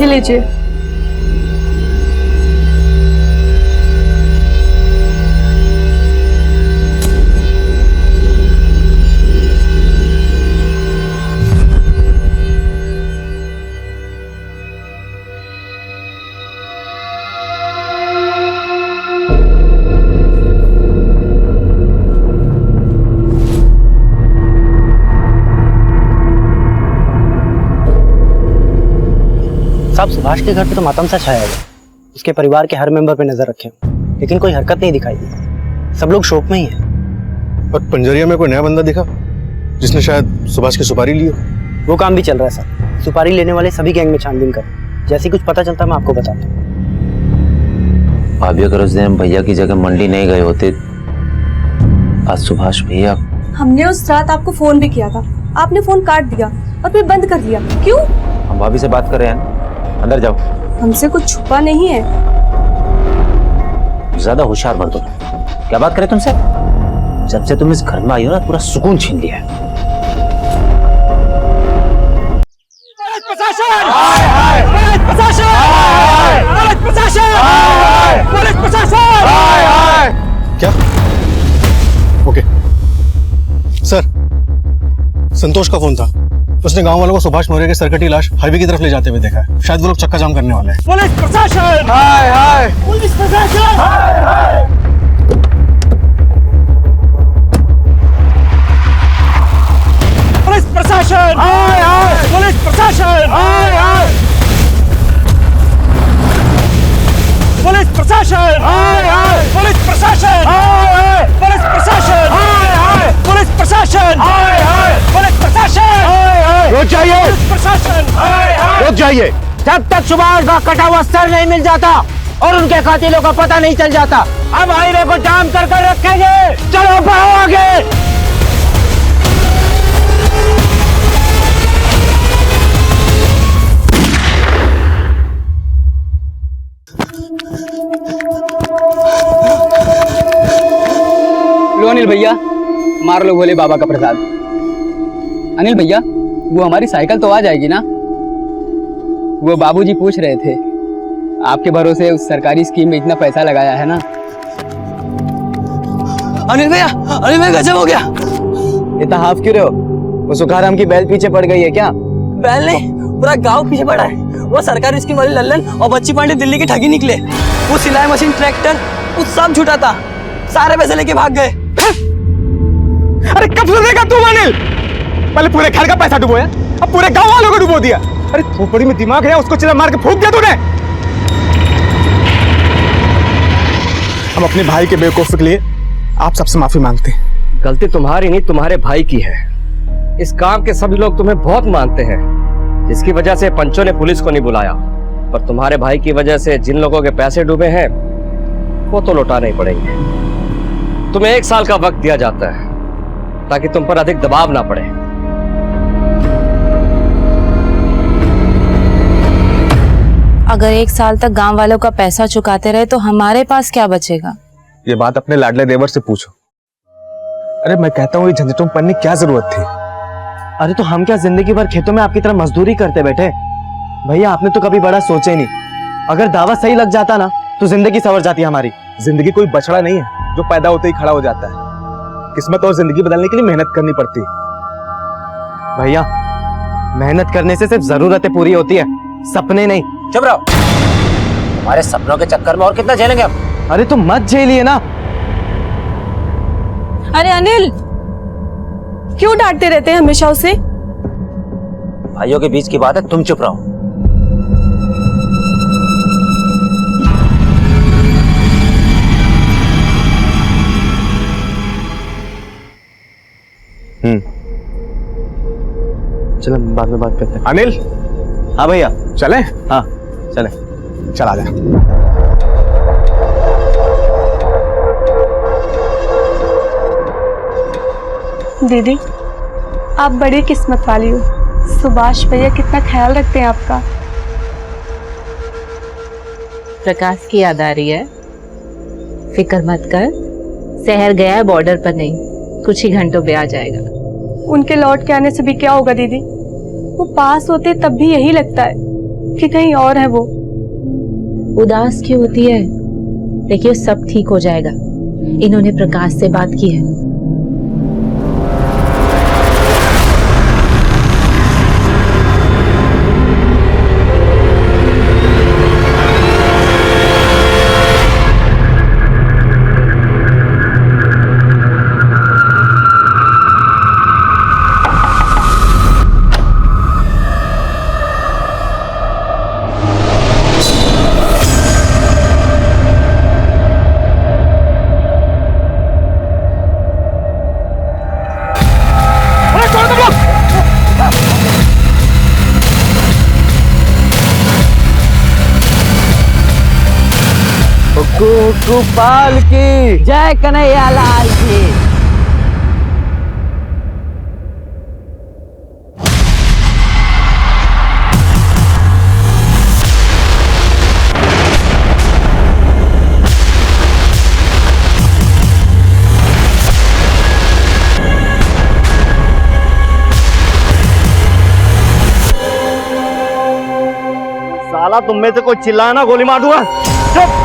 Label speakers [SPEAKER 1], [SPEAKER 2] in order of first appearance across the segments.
[SPEAKER 1] ये लीजिए।
[SPEAKER 2] साहब, सुभाष के घर पे तो मातम सा छाया हुआ। उसके परिवार के हर मेंबर पे नजर रखे हो, लेकिन कोई हरकत नहीं दिखाई दी। सब लोग शोक में ही हैं।
[SPEAKER 3] और पंजरिया में कोई नया बंदा दिखा जिसने शायद सुभाष की सुपारी ली हो?
[SPEAKER 2] वो काम भी चल रहा है सर। सुपारी लेने वाले सभी गैंग में छानबीन कर, जैसे कुछ पता चलता मैं आपको बताता हूँ।
[SPEAKER 4] भाभी, अगर उस दिन हम भैया की जगह मंडी नहीं गए होते, आज सुभाष भैया।
[SPEAKER 1] हमने उस रात आपको फोन भी किया था, आपने फोन काट दिया और फिर बंद कर दिया। क्यों?
[SPEAKER 4] हम भाभी से बात कर रहे हैं। अंदर जाओ।
[SPEAKER 1] हमसे कुछ छुपा नहीं है।
[SPEAKER 4] ज्यादा होशियार मत हो। क्या बात करें तुमसे? जब से तुम इस घर में आई हो ना, पूरा सुकून छीन लिया है।
[SPEAKER 3] क्या? ओके सर, संतोष का फोन था। उसने गांव वालों को सुभाष मौर्य के सरकटी लाश हाईवे की तरफ ले जाते हुए देखा है। शायद वो लोग चक्का जाम करने वाले हैं।
[SPEAKER 5] पुलिस प्रशासन! हाय हाय! पुलिस प्रशासन! हाय हाय! पुलिस प्रशासन! हाय हाय! पुलिस प्रशासन! हाय हाय! पुलिस प्रशासन! हाय हाय! पुलिस प्रशासन! हाय हाय! पुलिस प्रशासन! हाय हाय! पुलिस प्रशासन! हाय हाय! पुलिस प्रशासन! हाय हाय! रुक जाइए! पुलिस प्रशासन! हाय हाय! रुक जाइए!
[SPEAKER 6] जब तक सुभाष का कटा हुआ सर नहीं मिल जाता और उनके कातिलों का पता नहीं चल जाता, अब हाईवे को जाम कर रखेंगे। चलो बढ़ो आगे।
[SPEAKER 7] लो अनिल भैया, मार लो भोले बाबा का प्रसाद। अनिल भैया, वो हमारी साइकिल तो आ जाएगी ना? वो बाबूजी पूछ रहे थे, आपके भरोसे उस सरकारी स्कीम में इतना पैसा लगाया है ना।
[SPEAKER 6] अनिल भैया गजब हो गया। इतना हाफ क्यों रहे हो? वो सुखाराम की बैल पीछे पड़ गई है क्या? बैल नहीं, पूरा गांव पीछे पड़ा है। वो सरकारी स्कीम वाली लल्लन और बच्ची पांडे दिल्ली की ठगी निकले। वो सिलाई मशीन, ट्रैक्टर, वो सब झूठा था। सारे पैसे लेके भाग गए।
[SPEAKER 5] अरे कब सुधरेगा तू अनिल? पहले पूरे घर का पैसा डुबोया, अब पूरे गांव वालों को डुबो दिया। अरे खोपड़ी में दिमाग है, उसको चिल्ला मार के फूंक दिया तूने। हम अपने भाई के बेवकूफी के लिए आप सबसे माफी मांगते हैं।
[SPEAKER 8] गलती तुम्हारी नहीं, तुम्हारे भाई की है। इस काम के सभी लोग तुम्हें बहुत मानते हैं, जिसकी वजह से पंचों ने पुलिस को नहीं बुलाया। पर तुम्हारे भाई की वजह से जिन लोगों के पैसे डूबे हैं वो तो लौटाने ही पड़ेंगे। तुम्हें 1 साल का वक्त दिया जाता है ताकि तुम पर अधिक दबाव ना पड़े।
[SPEAKER 9] अगर 1 साल तक गांव वालों का पैसा चुकाते रहे तो हमारे पास क्या बचेगा?
[SPEAKER 5] ये बात अपने लाडले देवर से पूछो। अरे मैं कहता हूँ, ये झंझटों में पड़ने की क्या जरूरत थी?
[SPEAKER 6] अरे तो हम क्या जिंदगी भर खेतों में आपकी तरह मजदूरी करते बैठे? भैया आपने तो कभी बड़ा सोचे नहीं। अगर दावा सही लग जाता ना तो जिंदगी संवर जाती हमारी।
[SPEAKER 5] जिंदगी कोई बछड़ा नहीं है जो पैदा होते ही खड़ा हो जाता है। किस्मत और जिंदगी बदलने के लिए मेहनत करनी पड़ती है।
[SPEAKER 6] भैया मेहनत करने से सिर्फ जरूरतें पूरी होती है, सपने नहीं।
[SPEAKER 4] चुप रहो। हमारे सपनों के चक्कर में और कितना झेलेंगे हम?
[SPEAKER 6] अरे तुम मत झेलिए ना।
[SPEAKER 1] अरे अनिल, क्यों डांटते रहते हैं हमेशा उसे?
[SPEAKER 4] भाइयों के बीच की बात है, तुम चुप रहो।
[SPEAKER 6] चलो बाद में बात करते हैं।
[SPEAKER 5] अनिल।
[SPEAKER 6] हाँ भैया।
[SPEAKER 5] चले?
[SPEAKER 6] हाँ चले।
[SPEAKER 5] चला जा।
[SPEAKER 1] दीदी, आप बड़ी किस्मत वाली हो। सुभाष भैया कितना ख्याल रखते हैं आपका।
[SPEAKER 9] प्रकाश की याद आ रही है? फिक्र मत कर, शहर गया है, बॉर्डर पर नहीं, कुछ ही घंटों में आ जाएगा।
[SPEAKER 1] उनके लौट के आने से भी क्या होगा दीदी? वो पास होते तब भी यही लगता है। कि कहीं और है वो?
[SPEAKER 9] उदास क्यों होती है? देखिए सब ठीक हो जाएगा। इन्होंने प्रकाश से बात की है।
[SPEAKER 6] गोपाल की जय, कन्हैया लाल की।
[SPEAKER 5] साला तुम में से कोई चिल्लाए ना गोली मार दूंगा। चुप।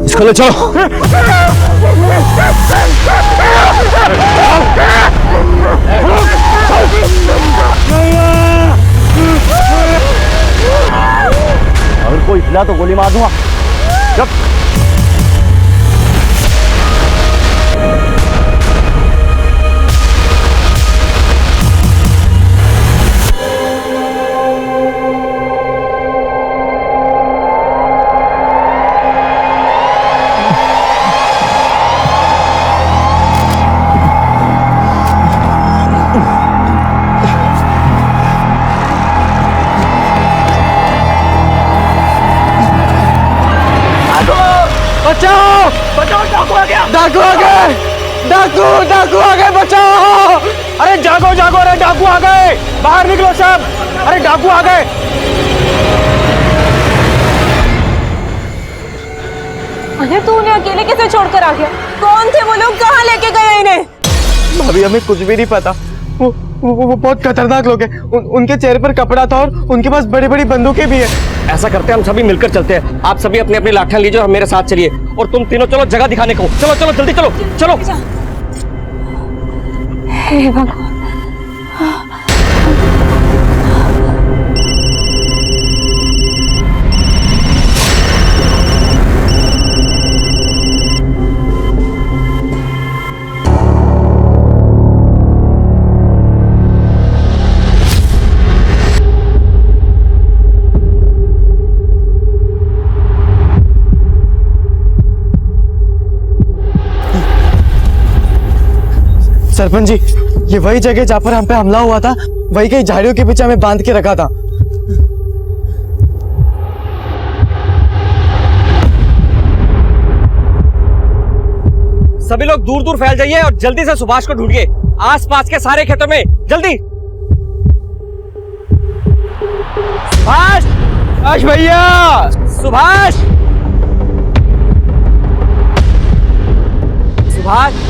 [SPEAKER 8] इसको ले चलो।
[SPEAKER 5] अगर कोई हिला तो गोली मार दूंगा। चुप। बचाओ बचाओ, डाकू आ गया।
[SPEAKER 6] डाकू आ गए, डाकू आ गए, बचाओ।
[SPEAKER 5] अरे जागो जागो, अरे डाकू आ गए, बाहर निकलो सब। अरे डाकू आ गए।
[SPEAKER 10] अरे तू उन्हें अकेले कैसे छोड़कर आ गया? कौन थे वो लोग? कहाँ लेके गए इन्हें?
[SPEAKER 6] भाभी हमें कुछ भी नहीं पता। वो बहुत खतरनाक लोग हैं। उनके चेहरे पर कपड़ा था और उनके पास बड़ी बड़ी बंदूकें भी हैं।
[SPEAKER 8] ऐसा करते हैं, हम सभी मिलकर चलते हैं। आप सभी अपने अपनी लाठियां लीजिए और मेरे साथ चलिए। और तुम तीनों चलो जगह दिखाने को। चलो चलो जल्दी चलो चलो।
[SPEAKER 10] हे भगवान।
[SPEAKER 6] सरपंच जी, ये वही जगह जहाँ पर हम पे हमला हुआ था। वही कई झाड़ियों के पीछे हमें बांध के रखा था।
[SPEAKER 8] सभी लोग दूर दूर फैल जाइए और जल्दी से सुभाष को ढूंढिए, आसपास के सारे खेतों में। जल्दी। सुभाष, सुभाष भैया, सुभाष, सुभाष,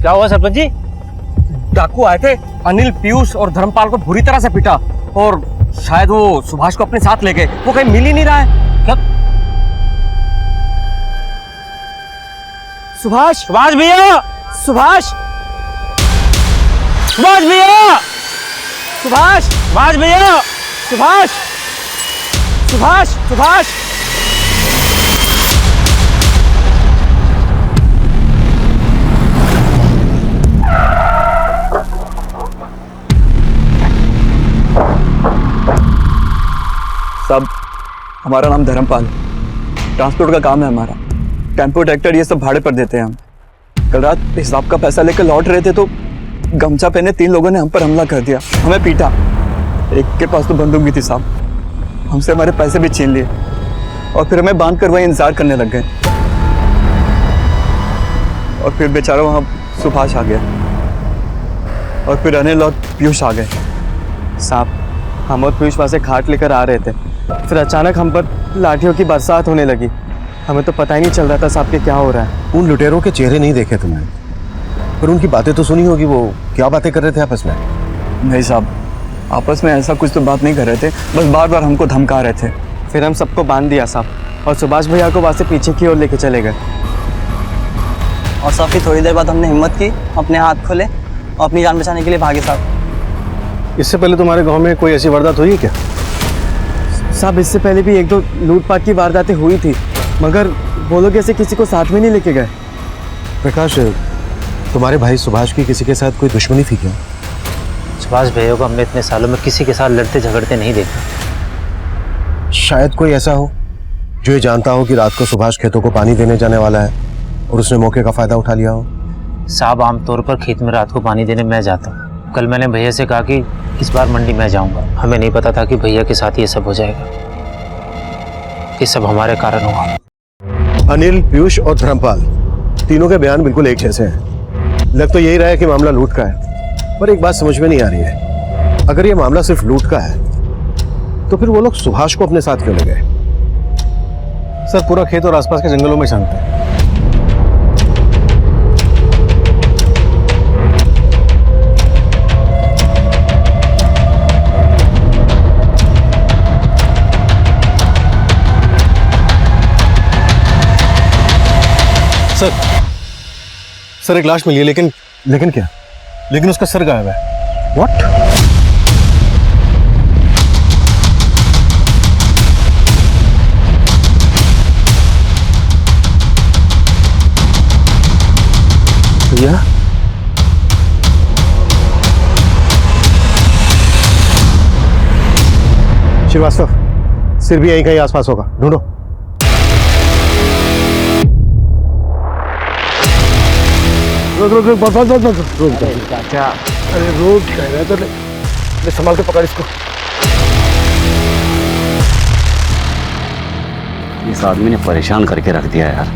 [SPEAKER 2] क्या हुआ सरपंच जी?
[SPEAKER 8] डाकू आए थे, अनिल, पीयूष और धर्मपाल को बुरी तरह से पीटा और शायद वो सुभाष को अपने साथ ले गए। वो कहीं मिल ही नहीं रहा है। क्या?
[SPEAKER 5] सुभाष, सुभाष भैया, सुभाष, सुभाष भैया, सुभाष, सुभाष भैया, सुभाष, सुभाष, सुभाष।
[SPEAKER 6] साहब, हमारा नाम धर्मपाल, ट्रांसपोर्ट का काम है हमारा। टेम्पो, ट्रैक्टर ये सब भाड़े पर देते हैं हम। कल रात हिसाब का पैसा लेकर लौट रहे थे तो गमछा पहने 3 लोगों ने हम पर हमला कर दिया, हमें पीटा। एक के पास तो बंदूक भी थी साहब, हमसे हमारे पैसे भी छीन लिए और फिर हमें बांध कर वहीं इंतजार करने लग गए। और फिर बेचारा वहाँ सुभाष आ गया और फिर अनिल और पीयूष आ गए।
[SPEAKER 11] साहब, हम और पीयूष वहाँ से खाट लेकर आ रहे थे, फिर अचानक हम पर लाठियों की बरसात होने लगी। हमें तो पता ही नहीं चल रहा था साहब कि क्या हो रहा है।
[SPEAKER 3] उन लुटेरों के चेहरे नहीं देखे तुमने, पर उनकी बातें तो सुनी होगी। वो क्या बातें कर रहे थे आपस में?
[SPEAKER 6] नहीं साहब, आपस में ऐसा कुछ तो बात नहीं कर रहे थे, बस बार बार हमको धमका रहे थे।
[SPEAKER 11] फिर हम सबको बांध दिया साहब और सुभाष भैया को वहाँ से पीछे की ओर लेके चले गए।
[SPEAKER 2] और साहब फिर थोड़ी देर बाद हमने हिम्मत की, अपने हाथ खोले और अपनी जान बचाने के लिए भागे साहब।
[SPEAKER 3] इससे पहले तुम्हारे गांव में कोई ऐसी वारदात हुई है क्या?
[SPEAKER 11] साहब, इससे पहले भी 1-2 लूटपाट की वारदातें हुई थी, मगर वो लोग ऐसे किसी को साथ में नहीं लेके गए।
[SPEAKER 3] प्रकाश, तुम्हारे भाई सुभाष की किसी के साथ कोई दुश्मनी थी क्या?
[SPEAKER 2] सुभाष भैया को हमने इतने सालों में किसी के साथ लड़ते झगड़ते नहीं देखा।
[SPEAKER 3] शायद कोई ऐसा हो जो ये जानता हो कि रात को सुभाष खेतों को पानी देने जाने वाला है और उसने मौके का फायदा उठा लिया हो।
[SPEAKER 2] साहब, आमतौर पर खेत में रात को पानी देने मैं जाता हूँ। कल मैंने भैया से कहा कि इस बार मंडी मैं जाऊँगा। हमें नहीं पता था कि भैया के साथ ये सब हो जाएगा। ये सब हमारे कारण हुआ।
[SPEAKER 3] अनिल, पीयूष और धर्मपाल तीनों के बयान बिल्कुल एक जैसे हैं। लग तो यही रहा है कि मामला लूट का है, पर एक बात समझ में नहीं आ रही है। अगर ये मामला सिर्फ लूट का है तो फिर वो लोग सुभाष को अपने साथ क्यों ले गए? सर, पूरा खेत और आसपास के जंगलों में छानते हैं। सर, एक लाश मिली है, लेकिन क्या? लेकिन उसका सर गायब है। व्हाट? भैया, श्रीवास्तव, सिर भी यहीं कहीं आसपास होगा, ढूंढो। रुक चाचा, अरे रोक कह रहा तो ले, संभाल के पकड़ इसको।
[SPEAKER 8] इस आदमी ने परेशान करके रख दिया यार।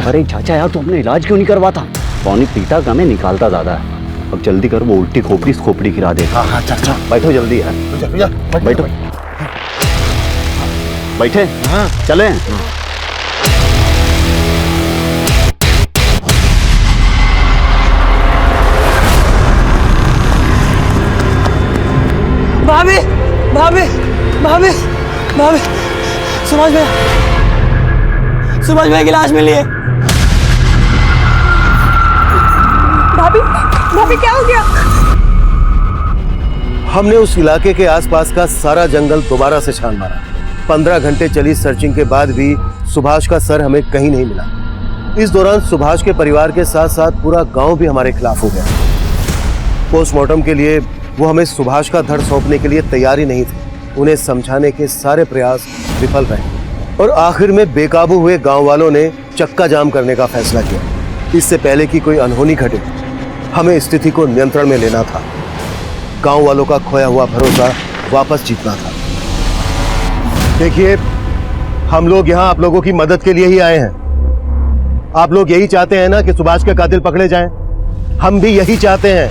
[SPEAKER 8] अरे चाचा यार, तू अपने इलाज क्यों नहीं करवाता? पानी पीता कम है, निकालता ज्यादा है। अब जल्दी कर, वो उल्टी खोपड़ी गिरा देगा।
[SPEAKER 3] हाँ चाचा,
[SPEAKER 8] बैठो जल्दी यार, बैठो, बैठे। हाँ चले।
[SPEAKER 2] भाभी, भाभी, भाभी, भाभी, सुभाष भैया की लाश मिली है।
[SPEAKER 10] भाभी, भाभी क्या हो गया?
[SPEAKER 3] हमने उस इलाके के आसपास का सारा जंगल दोबारा से छान मारा। 15 घंटे चली सर्चिंग के बाद भी सुभाष का सर हमें कहीं नहीं मिला। इस दौरान सुभाष के परिवार के साथ साथ पूरा गांव भी हमारे खिलाफ हो गया। पोस्टमार्टम के लिए वो हमें सुभाष का धड़ सौंपने के लिए तैयार ही नहीं थे। उन्हें समझाने के सारे प्रयास विफल रहे और आखिर में बेकाबू हुए गांव वालों ने चक्का जाम करने का फैसला किया। इससे पहले कि कोई अनहोनी घटे, हमें स्थिति को नियंत्रण में लेना था। गांव वालों का खोया हुआ भरोसा वापस जीतना था। देखिए, हम लोग यहाँ आप लोगों की मदद के लिए ही आए हैं। आप लोग यही चाहते हैं ना कि सुभाष के कातिल पकड़े जाएं? हम भी यही चाहते हैं,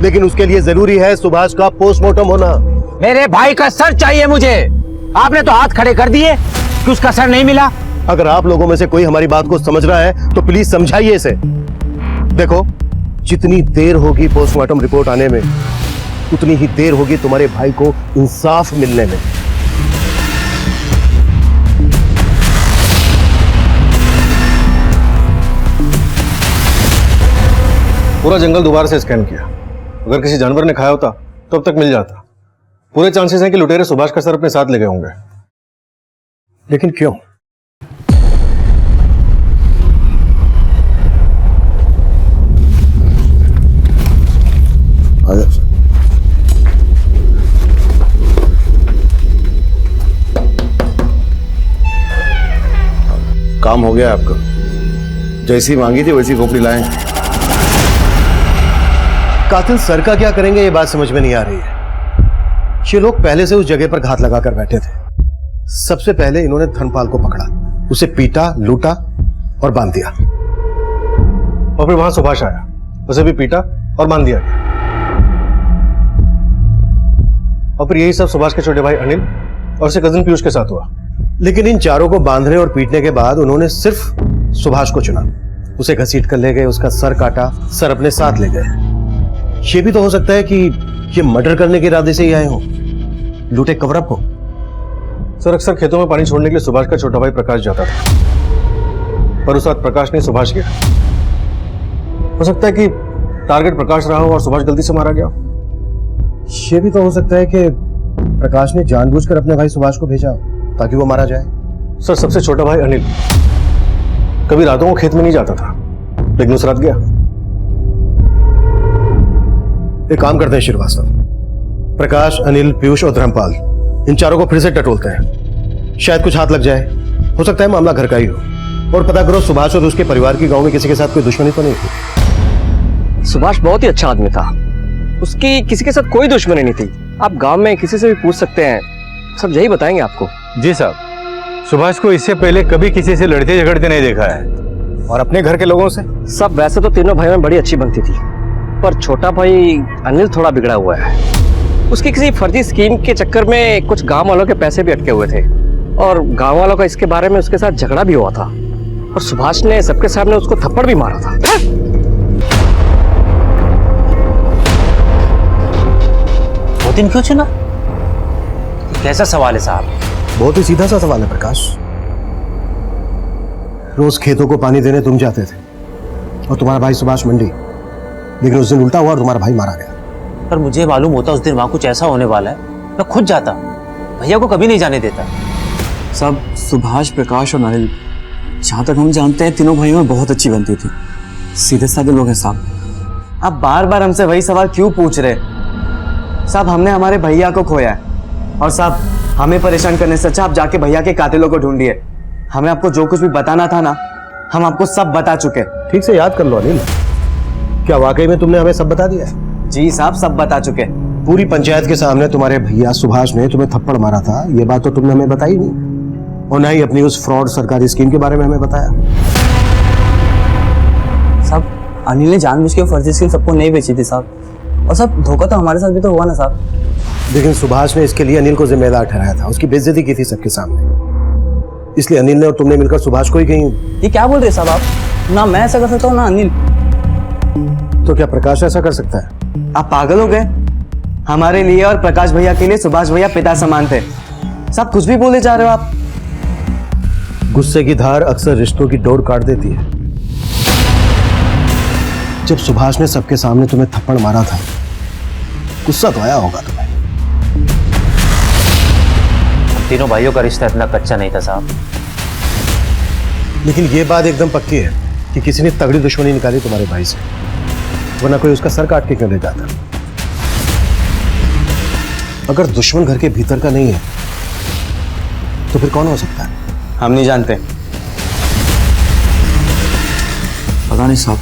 [SPEAKER 3] लेकिन उसके लिए जरूरी है सुभाष का पोस्टमार्टम होना।
[SPEAKER 5] मेरे भाई का सर चाहिए मुझे। आपने तो हाथ खड़े कर दिए कि उसका सर नहीं मिला।
[SPEAKER 3] अगर आप लोगों में से कोई हमारी बात को समझ रहा है तो प्लीज समझाइए इसे। देखो, जितनी देर होगी पोस्टमार्टम रिपोर्ट आने में, उतनी ही देर होगी तुम्हारे भाई को इंसाफ मिलने में। पूरा जंगल दोबारा से स्कैन किया। अगर किसी जानवर ने खाया होता तो अब तक मिल जाता। पूरे चांसेस हैं कि लुटेरे सुभाष का सर अपने साथ ले गए होंगे। लेकिन क्यों? काम हो गया आपका।
[SPEAKER 12] जैसी मांगी थी वैसी खोपड़ी लाए।
[SPEAKER 13] कातिल सर का क्या करेंगे ये बात समझ में नहीं आ रही है। ये लोग पहले से उस जगह पर घात लगाकर बैठे थे। सबसे पहले इन्होंने धर्मपाल को पकड़ा, उसे पीटा, लूटा और बांध दिया।
[SPEAKER 3] और फिर वहां सुभाष आया, उसे भी पीटा और बांध दिया गया। और फिर यही सब सुभाष के छोटे भाई अनिल और उसके कजिन पीयूष के साथ हुआ।
[SPEAKER 13] लेकिन इन चारों को बांधने और पीटने के बाद उन्होंने सिर्फ सुभाष को चुना। उसे घसीट कर ले गए, उसका सर काटा, सर अपने साथ ले गए। ये भी तो हो सकता है कि ये मर्डर करने के इरादे से ही आए हो, लूटे कवरअप हो।
[SPEAKER 3] सर अक्सर खेतों में पानी छोड़ने के लिए सुभाष का छोटा भाई प्रकाश जाता था, पर उस रात प्रकाश ने सुभाष किया। हो सकता है कि टारगेट प्रकाश रहा हो और सुभाष गलती से मारा गया।
[SPEAKER 13] ये भी तो हो सकता है कि प्रकाश ने जानबूझकर अपने भाई सुभाष को भेजा ताकि वो मारा जाए।
[SPEAKER 3] सर सबसे छोटा भाई अनिल कभी रातों को खेत में नहीं जाता था, लेकिन उस रात गया।
[SPEAKER 13] एक काम करते हैं श्रीवास्तव, प्रकाश, अनिल, पीयूष और धर्मपाल, इन चारों को फिर से टटोलते हैं। शायद कुछ हाथ लग जाए। हो सकता है मामला घर का ही हो। और पता करो सुभाष और उसके परिवार की गांव में किसी के साथ कोई दुश्मनी तो नहीं थी।
[SPEAKER 8] सुभाष बहुत ही अच्छा आदमी था, उसकी किसी के साथ कोई दुश्मनी नहीं थी। आप गांव में किसी से भी पूछ सकते हैं, सब यही बताएंगे आपको।
[SPEAKER 14] जी साहब, सुभाष को इससे पहले कभी किसी से लड़ते झगड़ते नहीं देखा है।
[SPEAKER 13] और अपने घर के लोगों से?
[SPEAKER 8] सब वैसे तो तीनों भाइयों में बड़ी अच्छी बनती थी, पर छोटा भाई अनिल थोड़ा बिगड़ा हुआ है। उसकी किसी फर्जी स्कीम के चक्कर में कुछ गांव वालों के पैसे भी अटके हुए थे और गांव वालों का इसके बारे में उसके साथ झगड़ा भी हुआ था और सुभाष ने सबके सामने उसको थप्पड़ भी मारा था।
[SPEAKER 2] वो दिन क्यों चुना? कैसा सवाल है साहब?
[SPEAKER 13] बहुत ही सीधा सा सवाल है प्रकाश। रोज खेतों को पानी देने तुम जाते थे और तुम्हारा भाई सुभाष मंडी, लेकिन उस दिन उल्टा हुआ और तुम्हारा भाई मारा गया।
[SPEAKER 2] पर मुझे मालूम होता उस दिन वहां कुछ ऐसा होने वाला है, मैं खुद जाता, भैया को कभी नहीं जाने देता।
[SPEAKER 11] सब सुभाष, प्रकाश और अनिल, जहाँ तक हम जानते हैं तीनों भाइयों में बहुत अच्छी बनती थी। सीधे साधे लोग हैं साहब।
[SPEAKER 6] आप बार बार हमसे वही सवाल क्यों पूछ रहे? साहब हमने हमारे भैया को खोया है और साहब हमें परेशान करने से अच्छा आप जाके भैया के कातिलों को ढूंढिए। हमें आपको जो कुछ भी बताना था ना, हम आपको सब बता चुके।
[SPEAKER 13] ठीक से याद कर लो अनिल, क्या वाकई में तुमने हमें सब बता दिया?
[SPEAKER 6] जी साहब, सब बता चुके।
[SPEAKER 13] पूरी पंचायत के सामने तुम्हारे भैया सुभाष ने तुम्हें थप्पड़ मारा था, ये बात तो तुमने हमें बताई नहीं, और ना ही अपनी उस फ्रॉड सरकारी स्कीम के बारे में हमें बताया।
[SPEAKER 6] साहब अनिल ने जानबूझ के फर्जी स्कीम सबको नहीं बेची थी साहब, और सब धोखा तो हमारे साथ भी तो हुआ ना साहब।
[SPEAKER 13] लेकिन सुभाष ने इसके लिए अनिल को जिम्मेदार ठहराया था, उसकी बेइज्जती की थी सबके सामने, इसलिए अनिल ने और तुमने मिलकर सुभाष को ही कहीं।
[SPEAKER 6] ये क्या बोल रहे साहब आप? ना मैं ऐसा कर सकता हूँ ना अनिल।
[SPEAKER 13] तो क्या प्रकाश ऐसा कर सकता है?
[SPEAKER 6] आप पागल हो गए? हमारे लिए और प्रकाश भैया के लिए सुभाष भैया पिता समान थे। सब कुछ भी बोले जा रहे हो आप।
[SPEAKER 13] गुस्से की धार अक्सर रिश्तों की डोर काट देती है। जब सुभाष ने सबके सामने तुम्हें थप्पड़ मारा था, गुस्सा तो आया होगा तुम्हें।
[SPEAKER 2] तीनों भाइयों का रिश्ता इतना कच्चा नहीं था साहब।
[SPEAKER 13] लेकिन ये बात एकदम पक्की है कि किसी ने तगड़ी दुश्मनी निकाली तुम्हारे भाई से, वरना कोई उसका सर काट के क्यों ले जाता? अगर दुश्मन घर के भीतर का नहीं है तो फिर कौन हो सकता है?
[SPEAKER 6] हम नहीं जानते।
[SPEAKER 11] पता नहीं साहब।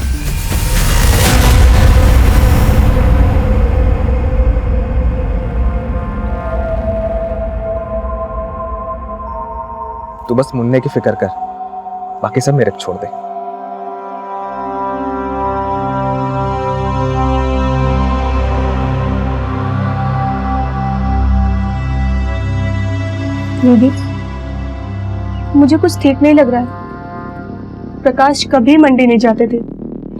[SPEAKER 15] तू बस मुन्ने की फिक्र कर, बाकी सब मेरे को छोड़ दे।
[SPEAKER 1] दीदी, मुझे कुछ ठीक नहीं लग रहा है। प्रकाश कभी मंडी नहीं जाते थे,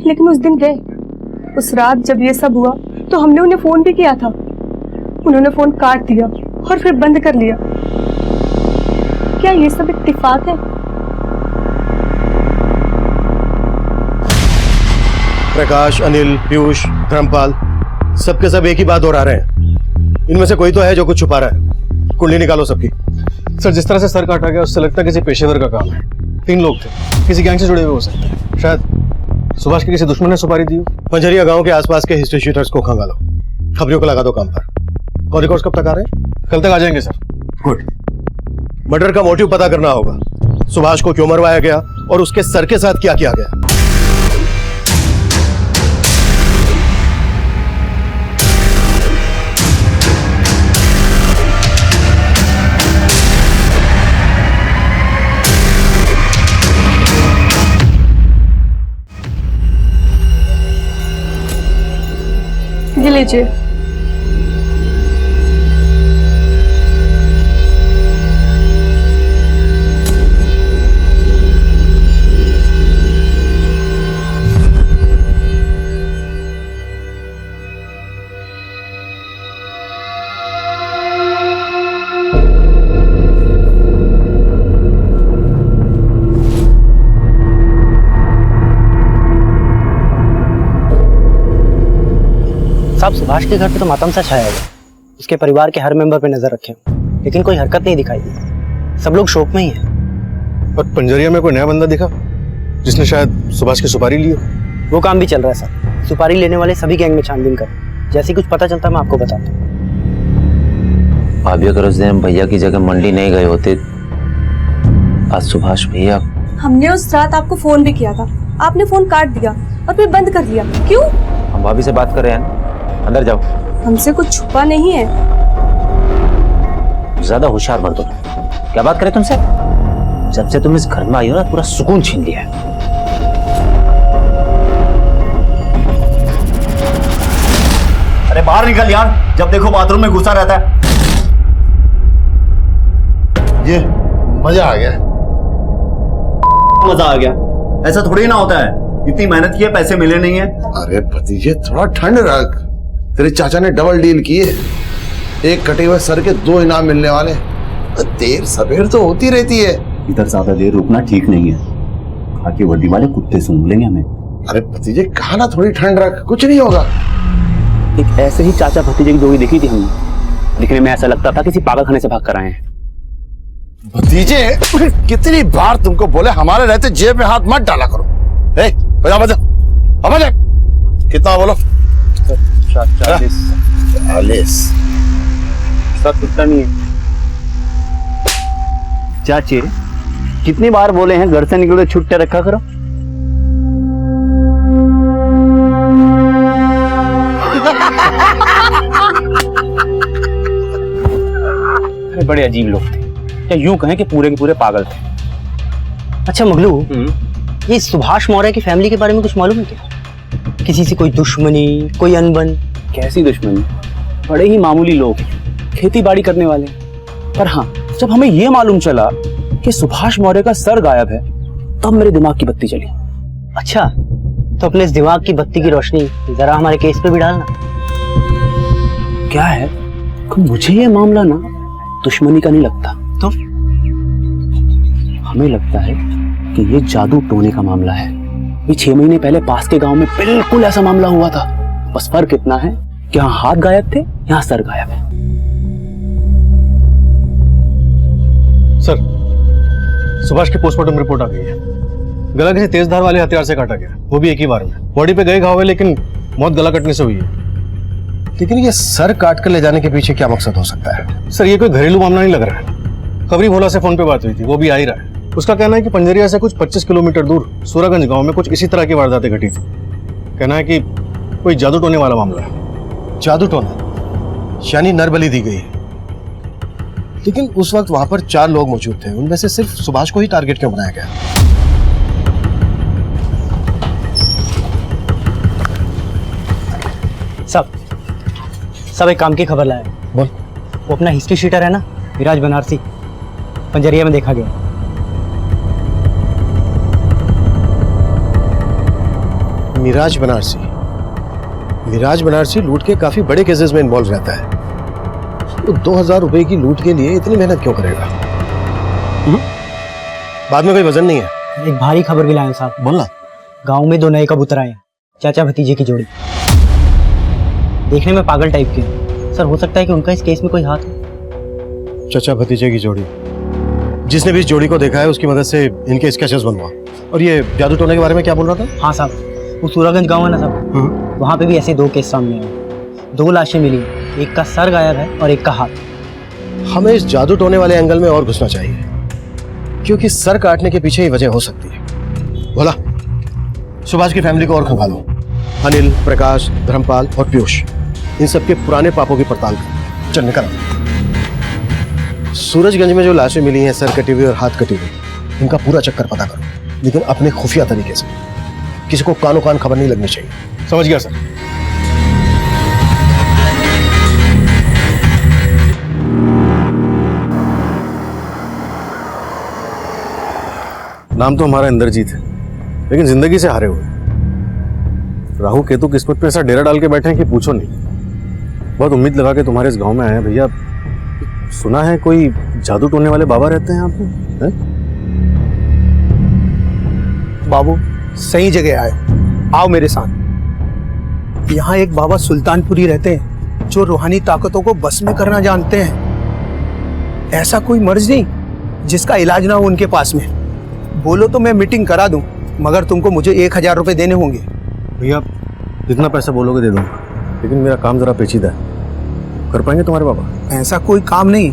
[SPEAKER 1] लेकिन उस दिन गए। उस रात जब ये सब हुआ तो हमने उन्हें फोन भी किया था, उन्होंने फोन काट दिया और फिर बंद कर लिया। क्या ये सब इत्तेफाक है?
[SPEAKER 13] प्रकाश, अनिल, पीयूष, धर्मपाल, सबके सब एक ही बात दोहरा रहे हैं। इनमें से कोई तो है जो कुछ छुपा रहा है। कुंडली निकालो सबकी।
[SPEAKER 3] सर जिस तरह से सर काटा गया उससे लगता है किसी पेशेवर का काम है। 3 लोग थे, किसी गैंग से जुड़े हुए हो सकते हैं। शायद सुभाष के किसी दुश्मन ने सुपारी दी हो।
[SPEAKER 13] पंजरिया गांव के आसपास के हिस्ट्री शीटर्स को खंगालो, खबरियों को लगा दो काम पर। और रिकॉर्ड्स कब तक आ रहे हैं?
[SPEAKER 3] कल तक आ जाएंगे सर।
[SPEAKER 13] गुड। मर्डर का मोटिव पता करना होगा, सुभाष को क्यों मरवाया गया और उसके सर के साथ क्या किया गया।
[SPEAKER 1] लीजिए।
[SPEAKER 6] साहब, सुभाष के घर पे तो मातम सा छाया है। उसके परिवार के हर मेंबर पे नजर रखे, लेकिन कोई हरकत नहीं दिखाई दी। सब लोग शोक में ही हैं।
[SPEAKER 3] और पंजरिया में कोई नया बंदा दिखा जिसने शायद सुभाष की सुपारी ली हो?
[SPEAKER 6] वो काम भी चल रहा है सर। सुपारी लेने वाले सभी गैंग में छानबीन कर, जैसे कुछ पता चलता मैं आपको बताता हूँ।
[SPEAKER 4] भाभी अगर उस दिन हम भैया की जगह मंडी नहीं गए होते, आज सुभाष भैया।
[SPEAKER 1] हमने उस रात आपको फोन भी किया था, आपने फोन काट दिया और फिर बंद कर दिया। क्यों?
[SPEAKER 4] हम भाभी से बात कर रहे हैं, अंदर जाओ।
[SPEAKER 1] हमसे कुछ छुपा नहीं है।
[SPEAKER 4] ज्यादा होशियार मत बनो। क्या बात करें तुमसे? जब से तुम इस घर में आई हो ना, पूरा सुकून छीन लिया है।
[SPEAKER 5] अरे बाहर निकल यार, जब देखो बाथरूम में घुसा रहता है।
[SPEAKER 12] ये मजा आ गया।
[SPEAKER 5] मजा आ गया? ऐसा थोड़ी ना होता है। इतनी मेहनत की है, पैसे मिले नहीं है।
[SPEAKER 12] अरे भतीजे थोड़ा ठंड रख। तेरे चाचा ने डबल डील की है। एक कटे हुए सर के 2 इनाम मिलने वाले। देर सवेर तो होती रहती है।
[SPEAKER 5] इधर ज्यादा देर रुकना ठीक नहीं है। खाकी वर्दी वाले कुत्ते सूंघ लेंगे हमें।
[SPEAKER 12] अरे भतीजे कहा ना थोड़ी ठंड रख, कुछ नहीं होगा।
[SPEAKER 7] एक ऐसे ही चाचा भतीजे की जोड़ी देखी थी हमने। दिखने में ऐसा लगता था किसी पागल खाने से भाग कर आए हैं।
[SPEAKER 12] भतीजे कितनी बार तुमको बोले हमारे रहते जेब में हाथ मत डाला करो। बजा बजा, बजा। कितना बोलो? 40।
[SPEAKER 7] सब कुछ नहीं है। चाचे कितनी बार बोले हैं घर से निकलो छुट्टे रखा करो। अरे बड़े अजीब लोग थे, या यूं कहें कि पूरे के पूरे पागल थे।
[SPEAKER 6] अच्छा मगलू, ये सुभाष मौर्य की फैमिली के बारे में कुछ मालूम है क्या? किसी से कोई दुश्मनी, कोई अनबन?
[SPEAKER 7] कैसी दुश्मनी? बड़े ही मामूली लोग हैं, खेती बाड़ी करने वाले। पर हाँ, जब हमें यह मालूम चला कि सुभाष मौर्य का सर गायब है, तब मेरे दिमाग की बत्ती जली।
[SPEAKER 6] अच्छा, तो अपने इस दिमाग की बत्ती की रोशनी जरा हमारे केस पे भी डालना।
[SPEAKER 7] क्या है कि मुझे ये मामला ना दुश्मनी का नहीं लगता।
[SPEAKER 6] तो
[SPEAKER 7] हमें लगता है कि ये जादू टोने का मामला है। ये 6 महीने पहले पास के गांव में बिल्कुल ऐसा मामला हुआ था। बस फर्क इतना है कि यहाँ हाथ गायब थे, यहाँ सर गायब है।
[SPEAKER 3] सर, सुभाष की पोस्टमार्टम रिपोर्ट आ गई है। गला किसी तेज धार वाले हथियार से काटा गया, वो भी एक ही बार में। बॉडी पे गए घाव है, लेकिन मौत गला कटने से हुई है।
[SPEAKER 13] लेकिन ये सर काट कर ले जाने के पीछे क्या मकसद हो सकता है?
[SPEAKER 3] सर, ये कोई घरेलू मामला नहीं लग रहा है। खबरी भोला से फोन पे बात हुई थी, वो भी आ ही रहा है। उसका कहना है कि पंजरिया से कुछ 25 किलोमीटर दूर सूरागंज गांव में कुछ इसी तरह की वारदातें घटी थी। कहना है कि कोई जादू टोने वाला मामला है।
[SPEAKER 13] जादू टोना यानी नरबली दी गई है। लेकिन उस वक्त वहां पर 4 लोग मौजूद थे, उनमें से सिर्फ सुभाष को ही टारगेट क्यों बनाया गया?
[SPEAKER 6] सब एक काम की खबर लाया।
[SPEAKER 13] बोल।
[SPEAKER 6] वो अपना हिस्ट्री शीटर है ना, विराज बनारसी, पंजरिया में देखा गया।
[SPEAKER 13] मिराज बनारसी। मिराज बनारसी लूट के काफी बड़े केसेस में इन्वॉल्व रहता है। तो 2000 रुपए की लूट के लिए इतनी मेहनत क्यों करेगा? बाद में कोई वजन नहीं है।
[SPEAKER 6] एक भारी खबर भी लाया साहब।
[SPEAKER 13] बोलना।
[SPEAKER 6] गांव में 2 नए कबूतर आए, चाचा भतीजे की जोड़ी। देखने में पागल टाइप के हैं। सर, हो सकता है कि उनका इस केस में कोई हाथ हो।
[SPEAKER 13] चाचा भतीजे की जोड़ी। जिसने भी इस जोड़ी को देखा है उसकी मदद से इनके स्केचेस बनवा। और ये जादू टोने के बारे में क्या बोल रहा था?
[SPEAKER 6] हाँ साहब, वो सूरागंज गांव है ना साहब, वहाँ पे भी ऐसे 2 केस सामने आए। 2 लाशें मिली, एक का सर गायब है और एक का हाथ।
[SPEAKER 13] हमें इस जादू टोने वाले एंगल में और घुसना चाहिए, क्योंकि सर काटने के पीछे ही वजह हो सकती है। भोला, सुभाष की फैमिली को और खंगालो। अनिल, प्रकाश, धर्मपाल और पीयूष, इन सबके पुराने पापों की पड़ताल कर। चल निकल। सूरजगंज में जो लाशें मिली हैं, सर कटी हुई और हाथ कटी हुई, इनका पूरा चक्कर पता करो, लेकिन अपने खुफिया तरीके से। किसी को कानो कान खबर नहीं लगनी चाहिए।
[SPEAKER 3] समझ गया सर। नाम तो हमारा इंद्रजीत है, लेकिन जिंदगी से हारे हुए। राहु केतु किस्मत पे ऐसा डेरा डाल के बैठे हैं कि पूछो नहीं। बहुत उम्मीद लगा के तुम्हारे इस गांव में आए हैं भैया। सुना है कोई जादू टोने वाले बाबा रहते हैं यहाँ पे, हैं?
[SPEAKER 5] बाबू सही जगह आए, आओ मेरे साथ। यहाँ एक बाबा सुल्तानपुरी रहते हैं जो रूहानी ताकतों को बस में करना जानते हैं। ऐसा कोई मर्ज नहीं जिसका इलाज ना हो उनके पास में। बोलो तो मैं मीटिंग करा दूं, मगर तुमको मुझे 1000 रुपए देने होंगे।
[SPEAKER 3] भैया जितना पैसा बोलोगे दे दूंगा, लेकिन मेरा काम जरा पेचीदा है। कर पाएंगे तुम्हारे बाबा?
[SPEAKER 5] ऐसा कोई काम नहीं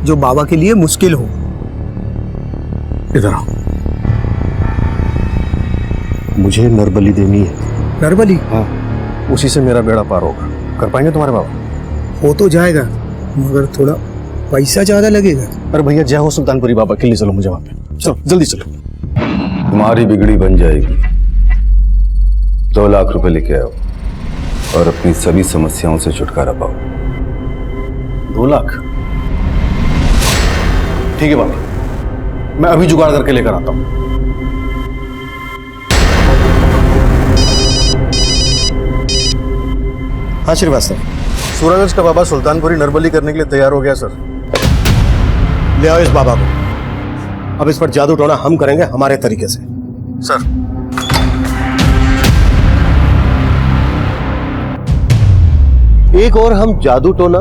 [SPEAKER 5] जो बाबा के लिए मुश्किल हो।
[SPEAKER 3] इधर आओ। मुझे नरबली देनी है।
[SPEAKER 5] नरबली?
[SPEAKER 3] हाँ, उसी से मेरा बेड़ा पार होगा। कर पाएंगे तुम्हारे बाबा?
[SPEAKER 5] हो तो जाएगा, मगर थोड़ा पैसा ज्यादा लगेगा।
[SPEAKER 3] अरे भैया जय हो सुल्तानपुरी बाबा के लिए चलो मुझे वहां पे। चलो जल्दी चलो।
[SPEAKER 16] तुम्हारी बिगड़ी बन जाएगी। 2 लाख रुपए लेके आओ और अपनी सभी समस्याओं से छुटकारा पाओ।
[SPEAKER 3] 2 लाख? ठीक है बाबा, मैं अभी जुगाड़ करके लेकर आता हूं। हाँ श्रीवास्तव, सूरजगंज का बाबा सुल्तानपुरी नरबली करने के लिए तैयार हो गया सर।
[SPEAKER 13] ले आओ इस बाबा को। अब इस पर जादू टोना हम करेंगे हमारे तरीके से।
[SPEAKER 3] सर
[SPEAKER 13] एक और हम जादू टोना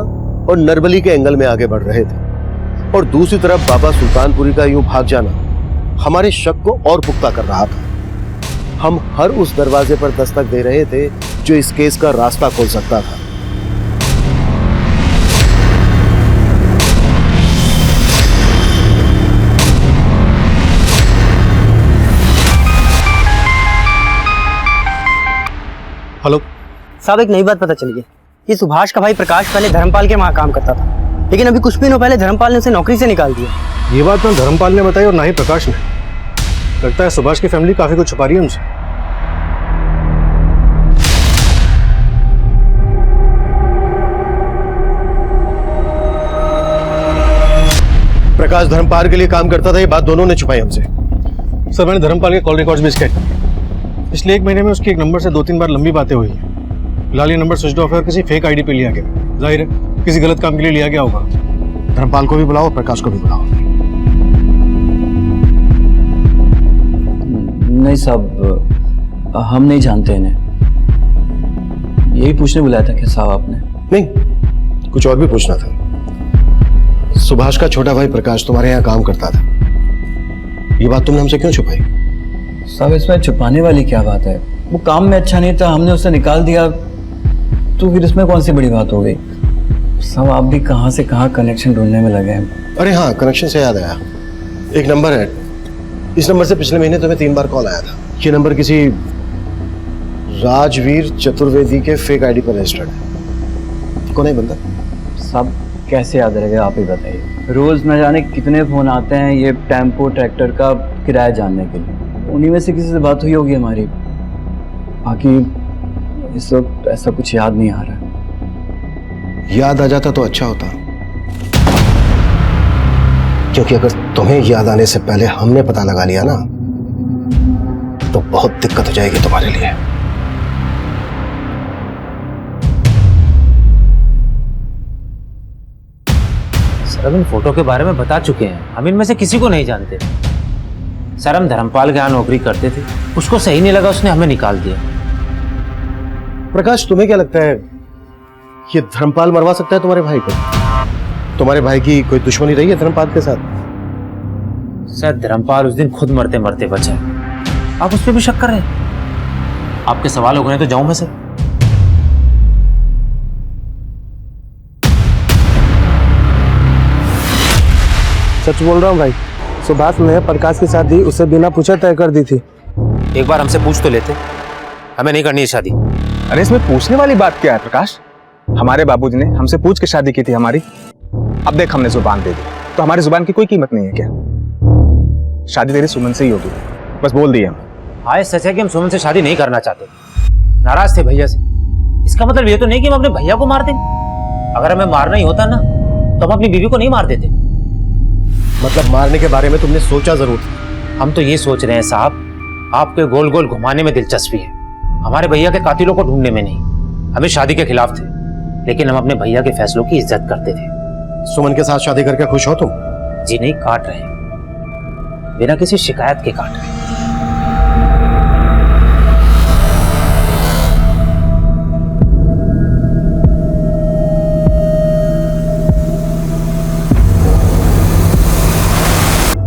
[SPEAKER 13] और नरबली के एंगल में आगे बढ़ रहे थे, और दूसरी तरफ बाबा सुल्तानपुरी का यूं भाग जाना हमारे शक को और पुख्ता कर रहा था। हम हर उस दरवाजे पर दस्तक दे रहे थे जो इस केस का रास्ता खोल सकता था।
[SPEAKER 3] हेलो
[SPEAKER 6] साहब, एक नई बात पता चली है। ये सुभाष का भाई प्रकाश पहले धर्मपाल के वहाँ काम करता था, लेकिन अभी कुछ दिनों पहले धर्मपाल ने उसे नौकरी से निकाल दिया।
[SPEAKER 3] ये बात ना धर्मपाल ने बताई और ना ही प्रकाश ने। लगता है सुभाष की फैमिली काफी कुछ छुपा रही है हमसे।
[SPEAKER 13] प्रकाश धर्मपाल के लिए काम करता था, ये बात दोनों ने छुपाई हमसे।
[SPEAKER 3] सर मैंने धर्मपाल के कॉल रिकॉर्ड्स भी स्कैन किए। पिछले 1 महीने में उसके एक नंबर से 2-3 बार लंबी बातें हुई हैं। फिलहाल ये नंबर स्विच ऑफ है और किसी फेक आईडी पे लिया गया। जाहिर है किसी गलत काम के लिए लिया गया होगा।
[SPEAKER 13] धर्मपाल को भी बुलाओ, प्रकाश को भी बुलाओ।
[SPEAKER 6] नहीं साहब, हम नहीं जानते इन्हें। यही पूछने बुलाया था क्या साहब आपने?
[SPEAKER 13] नहीं, कुछ और भी पूछना था। सुभाष का छोटा भाई प्रकाश तुम्हारे यहाँ काम करता था, ये बात तुमने हमसे क्यों छुपाई?
[SPEAKER 6] साहब इसमें छुपाने वाली क्या बात है? वो काम में अच्छा नहीं था, हमने उसे निकाल दिया, तो फिर इसमें कौन सी बड़ी बात हो गई? साहब आप भी कहाँ से कहाँ कनेक्शन ढूंढने में लगे हैं।
[SPEAKER 13] अरे हाँ, कनेक्शन से याद आया, एक नंबर है। इस नंबर से पिछले महीने तुम्हें 3 बार कॉल आया था। ये नंबर किसी राजवीर चतुर्वेदी के फेक आईडी पर रजिस्टर्ड है। कौन है बंदा?
[SPEAKER 6] साहब कैसे याद रहेगा, आप ही बताइए। रोज न जाने कितने फोन आते हैं ये टेम्पो ट्रैक्टर का किराया जानने के लिए। उन्हीं में से किसी से बात हुई होगी हमारी। बाकी इस वक्त ऐसा कुछ याद नहीं आ रहा।
[SPEAKER 13] याद आ जाता तो अच्छा होता, क्योंकि अगर तुम्हें याद आने से पहले हमने पता लगा लिया ना, तो बहुत दिक्कत हो जाएगी तुम्हारे लिए।
[SPEAKER 2] सर हम इन फोटो के बारे में बता चुके हैं, हम इनमें से किसी को नहीं जानते। सर हम धर्मपाल के यहाँ नौकरी करते थे, उसको सही नहीं लगा, उसने हमें निकाल दिया।
[SPEAKER 13] प्रकाश तुम्हें क्या लगता है ये धर्मपाल मरवा सकता है तुम्हारे भाई को? तुम्हारे भाई की कोई दुश्मनी रही है धर्मपाल के साथ?
[SPEAKER 2] सर धर्मपाल उस दिन खुद मरते मरते बचा, आप उस पर भी शक कर रहे हैं? आपके सवाल हो गए तो जाऊं मैं सर?
[SPEAKER 11] सच बोल रहा हूँ भाई, सुभाष ने प्रकाश की शादी उससे बिना पूछे तय कर दी थी।
[SPEAKER 2] एक बार हमसे पूछ तो लेते, हमें नहीं करनी है शादी।
[SPEAKER 15] अरे इसमें पूछने वाली बात क्या है प्रकाश? हमारे बाबूजी ने हमसे पूछ के शादी की थी हमारी। अब देख हमने जुबान दे दी तो हमारी जुबान की कोई कीमत नहीं है क्या? शादी तेरी सुमन से ही होगी, बस बोल दिए हम।
[SPEAKER 2] हाँ सच है कि हम सुमन से शादी नहीं करना चाहते, नाराज थे भैया से। इसका मतलब ये तो नहीं कि हम अपने भैया को मार दें। अगर हमें मारना ही होता ना तो हम अपनी बीवी को नहीं मार देते।
[SPEAKER 13] मतलब मारने के बारे में तुमने सोचा जरूर था,
[SPEAKER 2] हम तो ये सोच रहे हैं साहब, आपके गोल गोल घुमाने में दिलचस्पी है, हमारे भैया के कातिलों को ढूंढने में नहीं। हमें शादी के खिलाफ थे, लेकिन हम अपने भैया के फैसलों की इज्जत करते थे।
[SPEAKER 13] सुमन के साथ शादी करके खुश हो तुम?
[SPEAKER 2] जी नहीं, काट रहे हैं, बिना किसी शिकायत के काट रहे हैं।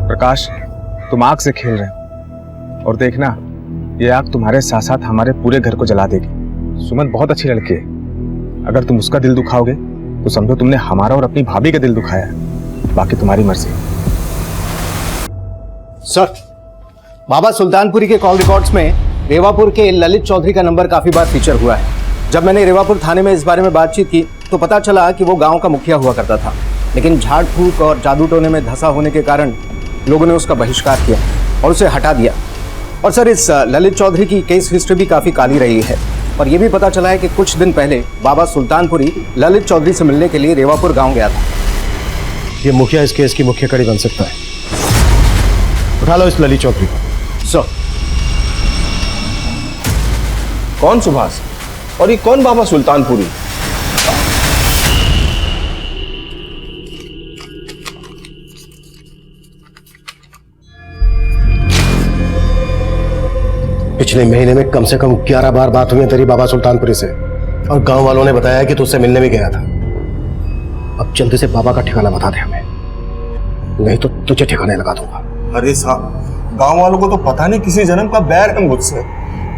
[SPEAKER 15] प्रकाश, तुम आग से खेल रहे हो, और देखना ये आग तुम्हारे साथ साथ हमारे पूरे घर को जला देगी। सुमन बहुत अच्छी लड़की है, अगर तुम उसका दिल दुखाओगे तो समझो तुमने हमारा और अपनी भाभी का दिल दुखाया है। बाकी तुम्हारी मर्जी।
[SPEAKER 11] सर, बाबा सुल्तानपुरी के कॉल रिकॉर्ड्स में रेवापुर के ललित चौधरी का नंबर काफी बार फीचर हुआ है। जब मैंने रेवापुर थाने में इस बारे में बातचीत की तो पता चला कि वो गांव का मुखिया हुआ करता था, लेकिन झाड़ फूक और जादू टोने में धंसा होने के कारण लोगों ने उसका बहिष्कार किया और उसे हटा दिया। और सर, इस ललित चौधरी की केस हिस्ट्री भी काफी काली रही है, और ये भी पता चला है कि कुछ दिन पहले बाबा सुल्तानपुरी ललित चौधरी से मिलने के लिए रेवापुर गांव गया था।
[SPEAKER 13] ये मुखिया इस केस की मुख्य कड़ी बन सकता है। उठा लो इस ललित चौधरी को।
[SPEAKER 11] सर।
[SPEAKER 17] कौन सुभाष और ये कौन बाबा सुल्तानपुरी?
[SPEAKER 13] पिछले महीने में कम से कम 11 बार बात हुई है तेरी बाबा सुल्तानपुरी से, और गांव वालों ने बताया कि तुझसे मिलने भी गया था। अब जल्दी से बाबा का ठिकाना बता दे हमें, नहीं तो तुझे ठिकाने लगा दूंगा।
[SPEAKER 17] अरे साहब, गांव वालों को तो पता नहीं किसी जन्म का बैर है मुझसे।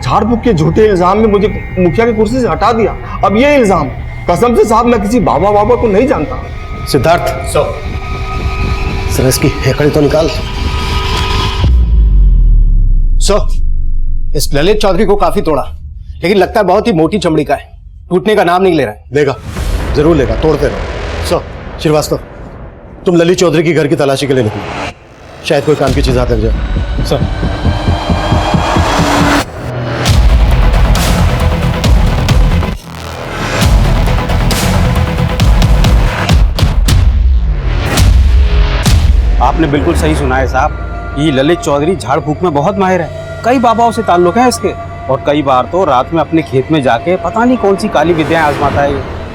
[SPEAKER 17] झाड़ फूक के झूठे इल्जाम में मुझे मुखिया की कुर्सी से हटा दिया। अब ये इल्जाम, कसम से साहब मैं किसी बाबा को नहीं जानता।
[SPEAKER 13] सिद्धार्थ, सर इसकी हेकड़ी तो निकाल।
[SPEAKER 11] इस ललित चौधरी को काफी तोड़ा, लेकिन लगता है बहुत ही मोटी चमड़ी का है, टूटने का नाम नहीं ले रहा है।
[SPEAKER 13] लेगा, जरूर लेगा, तोड़ते रहो। श्रीवास्तव, तुम ललित चौधरी की घर की तलाशी के लिए निकलो, शायद कोई काम की चीज हाथ लग जाए। सर,
[SPEAKER 18] आपने बिल्कुल सही सुना है साहब, ये ललित चौधरी झाड़ फूक में बहुत माहिर है। कई बाबाओं से ताल्लुक है इसके, और कई बार तो रात में अपने खेत में जाके पता नहीं कौन सी काली विद्याएं आजमाता है।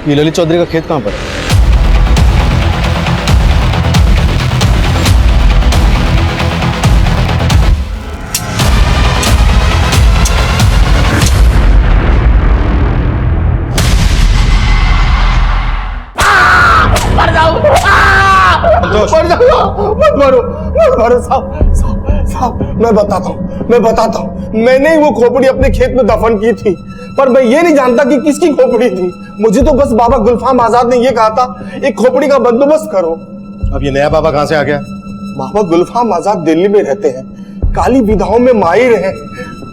[SPEAKER 3] ये ललित चौधरी का खेत कहाँ पर है?
[SPEAKER 17] मत मारो साहब, मैं बताता हूँ, मैंने ही वो खोपड़ी अपने खेत में दफन की थी, पर मैं ये नहीं जानता कि किसकी खोपड़ी थी। मुझे तो बस बाबा गुलफाम आजाद ने ये कहा था, एक खोपड़ी का बंदोबस्त करो।
[SPEAKER 13] अब ये नया बाबा कहाँ से आ गया?
[SPEAKER 17] बाबा गुलफाम आजाद दिल्ली में रहते हैं, काली विधाओं में माहिर हैं,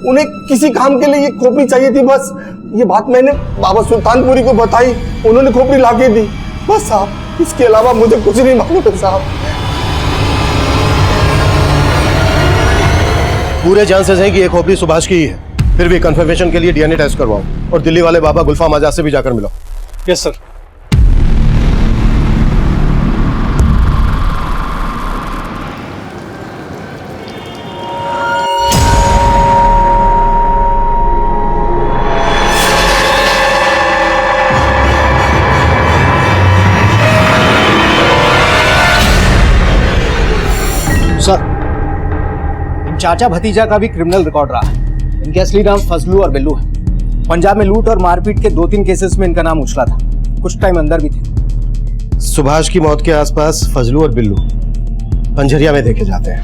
[SPEAKER 17] उन्हें किसी काम के लिए ये खोपड़ी चाहिए थी। बस ये बात मैंने बाबा सुल्तानपुरी को बताई, उन्होंने खोपड़ी लाके दी, बस साहब, इसके अलावा मुझे कुछ नहीं मालूम साहब।
[SPEAKER 13] पूरे चांसेस है कि ये खोपड़ी सुभाष की ही है, फिर भी कंफर्मेशन के लिए डीएनए टेस्ट करवाओ, और दिल्ली वाले बाबा गुलफाम आजाद से भी जाकर मिलो।
[SPEAKER 3] Yes sir.
[SPEAKER 11] चाचा भतीजा का भी क्रिमिनल रिकॉर्ड रहा है। इनके असली नाम फजलू और बिल्लू है। पंजाब में लूट और मारपीट के 2-3 केसेस में इनका नाम उछला था, कुछ टाइम अंदर भी थे।
[SPEAKER 13] सुभाष की मौत के आसपास फजलू और बिल्लू पंजरिया में देखे जाते हैं।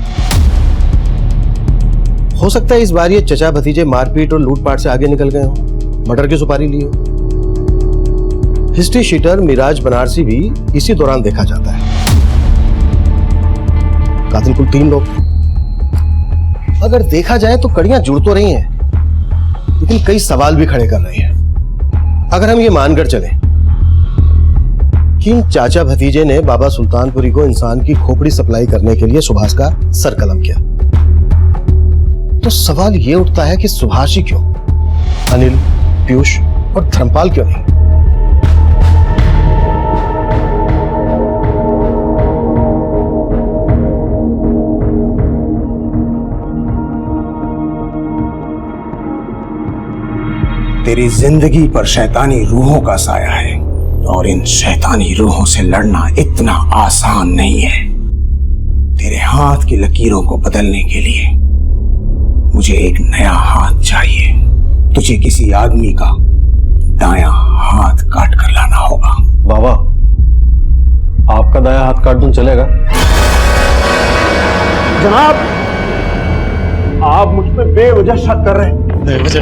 [SPEAKER 13] हो सकता है इस बार ये चचा भतीजे मारपीट और लूटपाट से आगे निकल गए हो, मर्डर की सुपारी ली हो। हिस्ट्री शीटर मिराज बनारसी भी इसी दौरान देखा जाता है। कातिल कुल 3 लोग। अगर देखा जाए तो कड़ियां जुड़ तो रही हैं, लेकिन कई सवाल भी खड़े कर रही हैं। अगर हम ये मानकर चलें कि इन चाचा भतीजे ने बाबा सुल्तानपुरी को इंसान की खोपड़ी सप्लाई करने के लिए सुभाष का सर कलम किया, तो सवाल ये उठता है कि सुभाष ही क्यों, अनिल, पीयूष और धर्मपाल क्यों नहीं?
[SPEAKER 17] तेरी जिंदगी पर शैतानी रूहों का साया है और इन शैतानी रूहों से लड़ना इतना आसान नहीं है। तेरे हाथ की लकीरों को बदलने के लिए मुझे एक नया हाथ चाहिए। तुझे किसी आदमी का दायां हाथ काट कर लाना होगा।
[SPEAKER 3] बाबा, आपका दायां हाथ काट दूं चलेगा?
[SPEAKER 17] जनाब, आप मुझ पे बेवजह शक कर रहे हैं।
[SPEAKER 3] बेवजह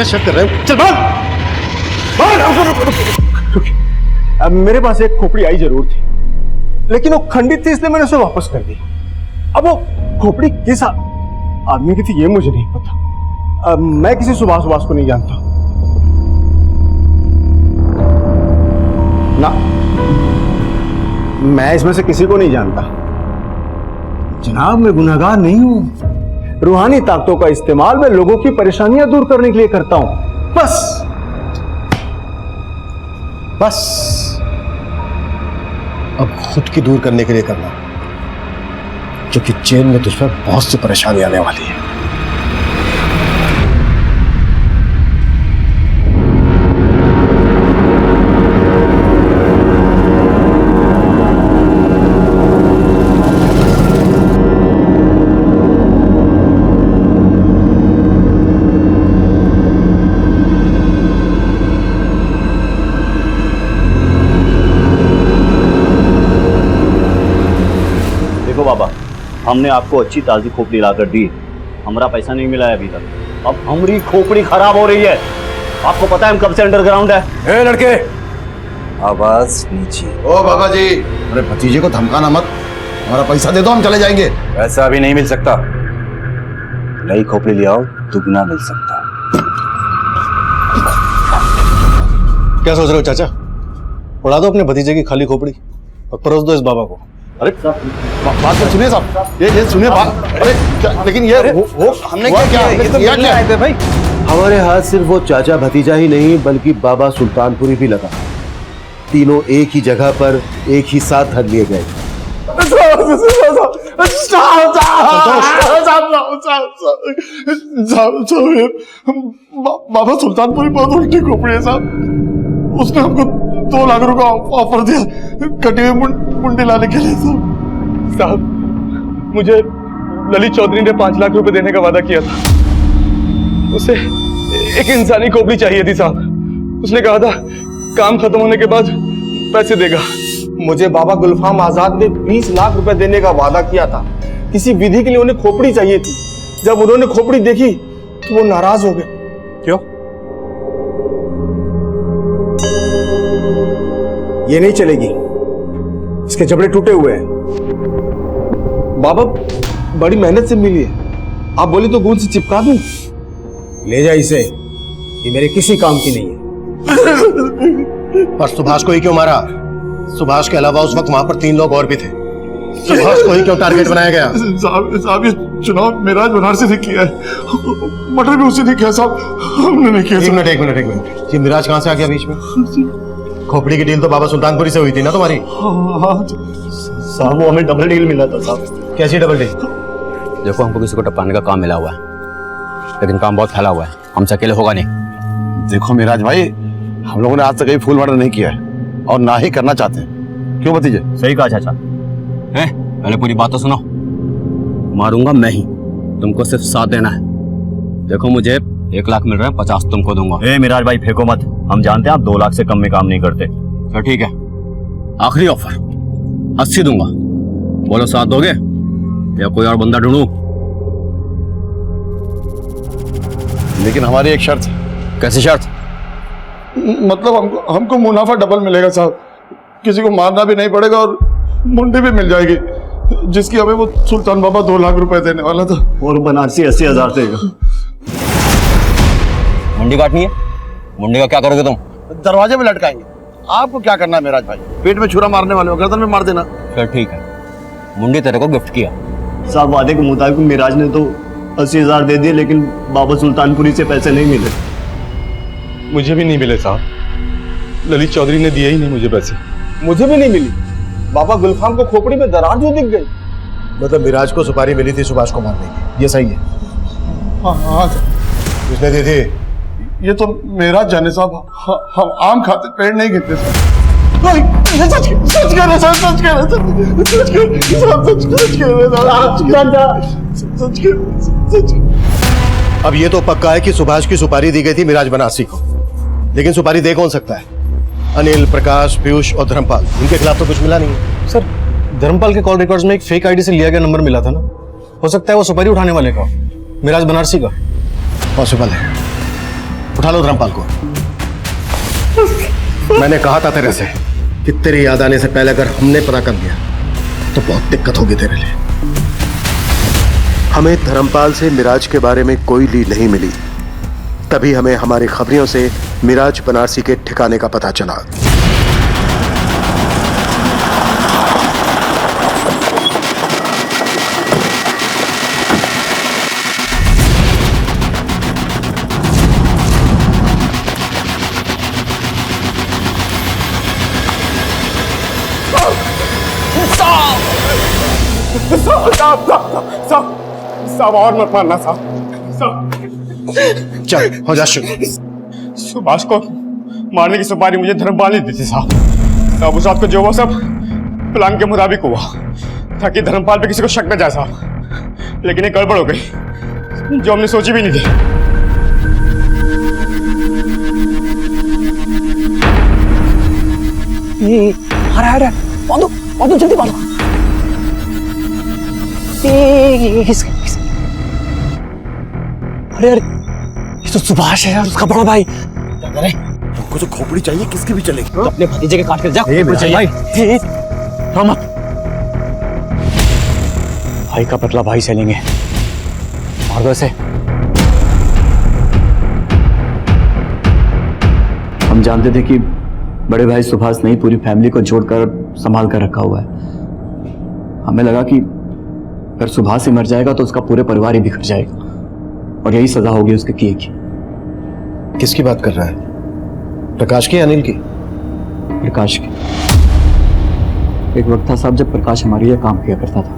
[SPEAKER 3] शक कर रहे हैं? चल भाग। अब मेरे पास एक खोपड़ी आई जरूर थी, लेकिन वो खंडित थी, इसलिए मैंने उसे वापस कर दी। अब वो खोपड़ी किस आदमी की थी ये मुझे नहीं पता। अब मैं किसी सुभाष को नहीं जानता ना, मैं इसमें से किसी को नहीं जानता। जनाब, मैं गुनहगार नहीं हूं। रूहानी ताकतों का इस्तेमाल मैं लोगों की परेशानियां दूर करने के लिए करता हूं। बस अब खुद की दूर करने के लिए करना, क्योंकि जेल में तुझ पर बहुत सी परेशानी आने वाली है।
[SPEAKER 18] देखो बाबा, हमने आपको अच्छी ताजी खोपड़ी लाकर दी, हमारा पैसा नहीं मिला है अभी तक। अब हमारी खोपड़ी खराब हो रही है। आपको पता है हम कब से अंडरग्राउंड है।
[SPEAKER 12] ए लड़के, आवाज नीचे। ओ बाबा जी, अरे भतीजे को धमकाना मत। हमारा पैसा दे दो, हम चले जाएंगे।
[SPEAKER 18] पैसा अभी नहीं मिल सकता, नई खोपड़ी ले आओ, दुगना मिल सकता।
[SPEAKER 3] क्या सोच रहे हो चाचा? उड़ा दो अपने भतीजे की खाली खोपड़ी और परोस दो इस बाबा को।
[SPEAKER 12] अरे बात तो सुनिए साहब, ये सुनिए बात। अरे लेकिन ये वो हमने क्या किया
[SPEAKER 13] भाई? हमारे हाथ सिर्फ वो चाचा भतीजा ही नहीं, बल्कि बाबा सुल्तानपुरी भी लगा। तीनों एक ही जगह पर एक ही साथ धर लिए गए।
[SPEAKER 17] बाबा सुल्तानपुरी बहुत उल्टी खोपड़ी है साहब। उसने हमको 2 लाख रुपए ऑफर दिया कटे हुए मुंडे लाने के लिए।
[SPEAKER 19] साहब, मुझे ललित चौधरी ने 5 लाख रुपए देने का वादा किया था। उसे एक इंसानी खोपड़ी चाहिए थी साहब। उसने कहा था काम खत्म होने के बाद पैसे देगा।
[SPEAKER 17] मुझे बाबा गुलफाम आजाद ने 20 लाख रुपए देने का वादा किया था। किसी विधि के लिए उन्हें खोपड़ी चाहिए थी। जब उन्होंने खोपड़ी देखी तो वो नाराज हो गए।
[SPEAKER 19] क्यों?
[SPEAKER 17] ये नहीं चलेगी, इसके जबड़े टूटे हुए हैं। बाबा बड़ी मेहनत से मिली है, आप बोले तो गोंद से चिपका दूं। ले जा इसे, ये मेरे किसी काम की नहीं है।
[SPEAKER 13] पर सुभाष को ही क्यों मारा? सुभाष के अलावा उस वक्त वहां पर 3 लोग और भी थे। सुभाष को ही क्यों टारगेट बनाया गया?
[SPEAKER 17] साहब, ये चुनाव मिराज बनारसी ने किया है, मर्डर भी उसी ने किया साहब, हमने नहीं किया।
[SPEAKER 13] एक मिनट, ये मिराज कहां से आ गया बीच में? खोपड़ी की डील तो बाबा सुल्तानपुरी से हुई थी ना तुम्हारी?
[SPEAKER 18] साहब, वो हमें डबल डील मिला था साहब।
[SPEAKER 13] कैसी डबल डील?
[SPEAKER 18] देखो, हमको किसी को टपकाने का काम मिला हुआ है, लेकिन काम बहुत फैला हुआ है, हमसे अकेले होगा नहीं।
[SPEAKER 12] देखो मिराज भाई, हम लोगों ने आज तक कभी फुल मर्डर नहीं किया है और ना ही करना चाहते हैं। क्यों भतीजे?
[SPEAKER 18] सही कहा चाचा। पहले पूरी बात तो सुनो। मारूंगा मैं ही, तुमको सिर्फ साथ देना है। देखो, मुझे 1 लाख मिल रहा है, 50 तुमको दूंगा। मिराज भाई फेंको मत, हम जानते हैं आप 2 लाख से कम में काम नहीं करते। तो ठीक है, आखिरी ऑफर 80 दूंगा। बोलो साथ दोगे या कोई और बंदा ढूंढूं?
[SPEAKER 12] लेकिन हमारी एक शर्त।
[SPEAKER 18] कैसी शर्त?
[SPEAKER 17] मतलब हमको मुनाफा डबल मिलेगा साहब, किसी को मारना भी नहीं पड़ेगा और मुंडी भी मिल जाएगी, जिसकी हमें वो सुल्तान बाबा 2 लाख रुपए देने वाला था।
[SPEAKER 18] और बनारसी 80,000 देगा। मुंडी काटनी है? मुंडी का क्या करोगे तुम?
[SPEAKER 12] दरवाजे में लटकाएंगे। आपको क्या करना है मिराज भाई? पेट में छुरा मारने वाले हो, गर्दन में मार देना।
[SPEAKER 18] फिर ठीक है, मुंडी तेरे को गिफ्ट किया।
[SPEAKER 20] साहब, वादे के मुताबिक मिराज ने तो 80,000 दे दिए, लेकिन बाबा सुल्तानपुरी से पैसे नहीं मिले।
[SPEAKER 19] मुझे भी नहीं मिले साहब, ललित चौधरी ने दिए ही नहीं मुझे पैसे।
[SPEAKER 17] मुझे भी नहीं मिली। बाबा गुलफाम को खोपड़ी में दरार जो दिख गई।
[SPEAKER 13] मतलब मिराज को सुपारी मिली थी सुभाष को मारने की, ये सही है?
[SPEAKER 17] हाँ,
[SPEAKER 12] किसने दी थी?
[SPEAKER 17] ये तो मेरा जाने साहब, हम आम खाते पेड़ नहीं गिरते सच कह रहे सर, सच कह रहे सच।
[SPEAKER 13] अब ये तो पक्का है कि सुभाष की सुपारी दी गई थी मिराज बनारसी को, लेकिन सुपारी दे कौन सकता है? अनिल, प्रकाश, पीयूष और धर्मपाल, इनके खिलाफ तो कुछ मिला नहीं है।
[SPEAKER 3] सर, धर्मपाल के कॉल रिकॉर्ड्स में एक फेक आईडी से लिया गया नंबर मिला था ना, हो सकता है वो सुपारी उठाने वाले का, मिराज बनारसी का।
[SPEAKER 13] पॉसिबल है, उठा लो धर्मपाल को। मैंने कहा था तेरे से कि तेरी याद आने से पहले अगर हमने पता कर लिया तो बहुत दिक्कत होगी तेरे लिए। हमें धर्मपाल से मिराज के बारे में कोई लीड नहीं मिली, तभी हमें हमारी खबरियों से मिराज बनारसी के ठिकाने का पता चला।
[SPEAKER 17] साहब और मत मारना साहब।
[SPEAKER 13] चल हो जा शुरू।
[SPEAKER 17] सुभाष को मारने की सुपारी मुझे धर्मपाल ही दी थी साहब। साहब उस रात को जो वो सब प्लान के मुताबिक हुआ ताकि धर्मपाल पे किसी को शक न जाए साहब, लेकिन एक गड़बड़ हो गई जो हमने सोची भी नहीं थी।
[SPEAKER 6] बांधो जल्दी बांधो। अरे ये तो सुभाष है यार, उसका बड़ा भाई। क्या करे?
[SPEAKER 13] तुमको जो खोपड़ी चाहिए किसकी भी चलेगी,
[SPEAKER 6] तो अपने भतीजे के काट कर जा।
[SPEAKER 13] भाई
[SPEAKER 6] मत भाई का पतला भाई से लेंगे, मार दो इसे।
[SPEAKER 20] हम जानते थे कि बड़े भाई सुभाष ने पूरी फैमिली को जोड़कर संभाल कर रखा हुआ है। हमें लगा कि अगर सुभाष ही मर जाएगा तो उसका पूरे परिवार ही बिखर जाएगा और यही सजा होगी उसके किए की।
[SPEAKER 13] किसकी बात कर रहा है? प्रकाश की, अनिल की?
[SPEAKER 20] प्रकाश की। एक वक्त था साहब जब प्रकाश हमारे लिए काम किया करता था,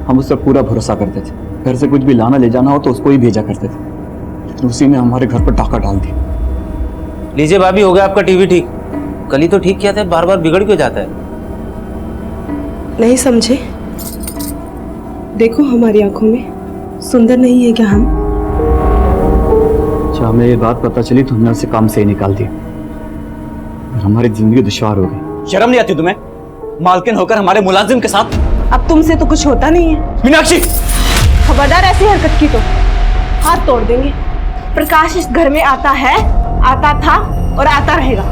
[SPEAKER 20] हम उस पर पूरा भरोसा करते थे। घर से कुछ भी लाना ले जाना हो तो उसको ही भेजा करते थे, लेकिन उसी ने हमारे घर पर डाका डाल दिया।
[SPEAKER 2] लीजिए भाभी, हो गया आपका टीवी ठीक। कल ही तो ठीक किया था, बार बार बिगड़ क्यों जाता है?
[SPEAKER 1] नहीं समझे? देखो हमारी आंखों में सुंदर नहीं है क्या हम?
[SPEAKER 20] अच्छा, हमें ये बात पता चली तो हमने उसे काम से ही निकाल दिया और हमारी जिंदगी दुश्वार हो गई।
[SPEAKER 6] शर्म नहीं आती तुम्हें? मालकिन होकर हमारे मुलाजिम के साथ।
[SPEAKER 1] अब तुमसे तो कुछ होता नहीं है।
[SPEAKER 6] मीनाक्षी,
[SPEAKER 1] खबरदार ऐसी हरकत की तो हाथ तोड़ देंगे। प्रकाश इस घर में आता है, आता था और आता रहेगा,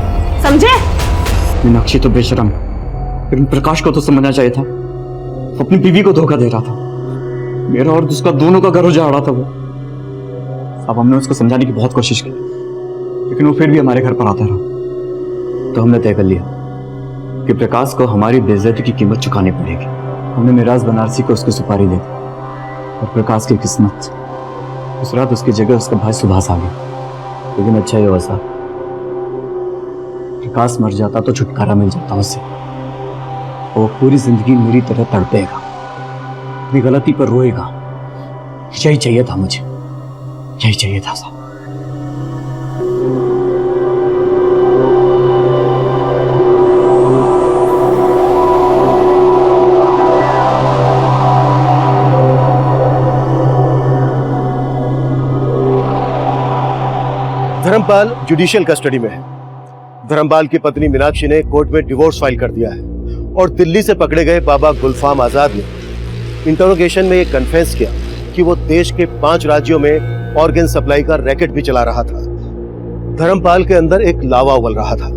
[SPEAKER 1] समझे?
[SPEAKER 20] मीनाक्षी तो बेशरम, लेकिन प्रकाश को तो समझना चाहिए था। अपनी बीवी को धोखा दे रहा था, मेरा और उसका दोनों का घर उजाड़ रहा था वो। अब हमने उसको समझाने की बहुत कोशिश की, लेकिन वो फिर भी हमारे घर पर आता रहा। तो हमने तय कर लिया कि प्रकाश को हमारी बेइज्जती की कीमत चुकानी पड़ेगी। हमने मिराज बनारसी को उसकी सुपारी दी और प्रकाश की किस्मत, उस रात उसकी जगह उसका भाई सुभाष आ गया। लेकिन अच्छा ही हुआ साहब, प्रकाश मर जाता तो छुटकारा मिल जाता उससे। वो पूरी जिंदगी मेरी तरह तड़पेगा, अपनी गलती पर रोएगा। यही चाहिए था मुझे, यही चाहिए था साहब।
[SPEAKER 13] धर्मपाल जुडिशियल कस्टडी में है। धर्मपाल की पत्नी मीनाक्षी ने कोर्ट में डिवोर्स फाइल कर दिया है और दिल्ली से पकड़े गए बाबा गुलफाम आजाद ने इंटरोगेशन में ये कन्फेस किया कि वो देश के 5 राज्यों में ऑर्गन सप्लाई का रैकेट भी चला रहा था। धर्मपाल के अंदर एक लावा उबल रहा था।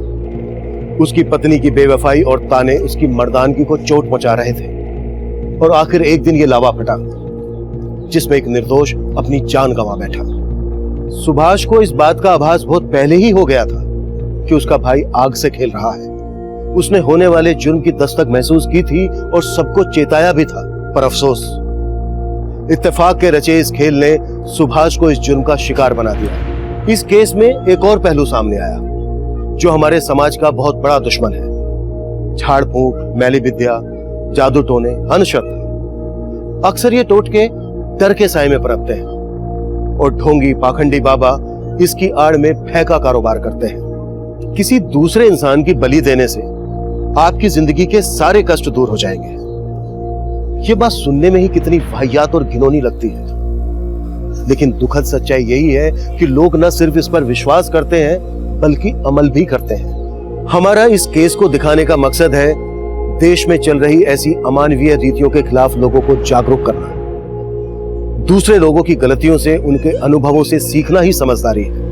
[SPEAKER 13] उसकी पत्नी की बेवफाई और ताने उसकी मर्दानगी को चोट पहुंचा रहे थे और आखिर एक दिन ये लावा फटा जिसमें एक निर्दोष अपनी जान गंवा बैठा। सुभाष को इस बात का आभास बहुत पहले ही हो गया था कि उसका भाई आग से खेल रहा है। उसने होने वाले जुर्म की दस्तक महसूस की थी और सबको चेताया भी था, पर अफसोस इत्तेफाक के रचे इस खेल ने सुभाष को इस जुर्म का शिकार बना दिया। इस केस में एक और पहलू सामने आया जो हमारे समाज का बहुत बड़ा दुश्मन है। झाड़ फूंक, मैली विद्या, जादू टोने, अंधश्रद्धा। अक्सर ये टोटके डर के साए में पनपते हैं। और ढोंगी पाखंडी बाबा इसकी आड़ में फेंका कारोबार करते हैं। किसी दूसरे इंसान की बलि देने से आपकी जिंदगी के सारे कष्ट दूर हो जाएंगे। ये बात सुनने में ही कितनी वाहियात और घिनौनी लगती है, लेकिन दुखद सच्चाई यही है कि लोग न सिर्फ इस पर विश्वास करते हैं बल्कि अमल भी करते हैं। हमारा इस केस को दिखाने का मकसद है देश में चल रही ऐसी अमानवीय रीतियों के खिलाफ लोगों को जागरूक करना। दूसरे लोगों की गलतियों से, उनके अनुभवों से सीखना ही समझदारी है।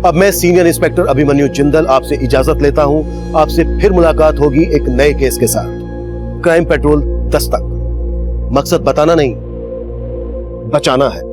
[SPEAKER 13] अब मैं सीनियर इंस्पेक्टर अभिमन्यु जिंदल आपसे इजाजत लेता हूं। आपसे फिर मुलाकात होगी एक नए केस के साथ। क्राइम पेट्रोल 10 तक। मकसद बताना नहीं, बचाना है।